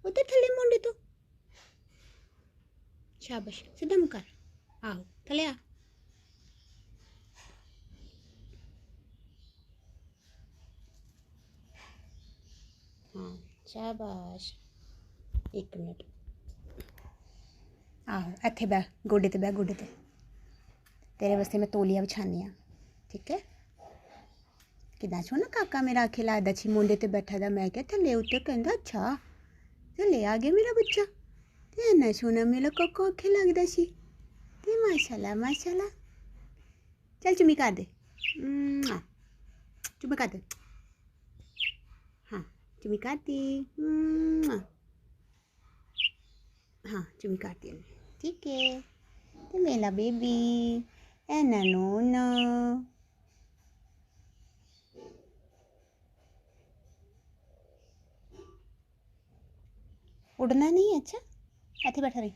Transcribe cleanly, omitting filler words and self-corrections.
उधर थले मुंडे तो शाबाश सीधा मुँह कर आओ थले आ हाँ शाबाश एक मिनट आहो इत्थे बह गोडे ते बह गोडे ते तेरे वास्ते मैं तौलिया बिछानी हाँ ठीक है कितना सोहना काका मेरा आखे लादा छी मुंडे ते बैठा दा मैं क्या थले उत्ते कहंदा अच्छा थले आ गया मेरा बच्चा ते इन्ना सोहना मेरा काका आखे लगदा सी ते माशाल्लाह माशाल्लाह चल चुम्मी कर दे चुम्मी कर दे हाँ चुम्मी कर दी हाँ चुम्मी कर दी ठीक है ते मेरा बेबी ऐना नोना उड़ना नहीं अच्छा इत्थे बैठा रही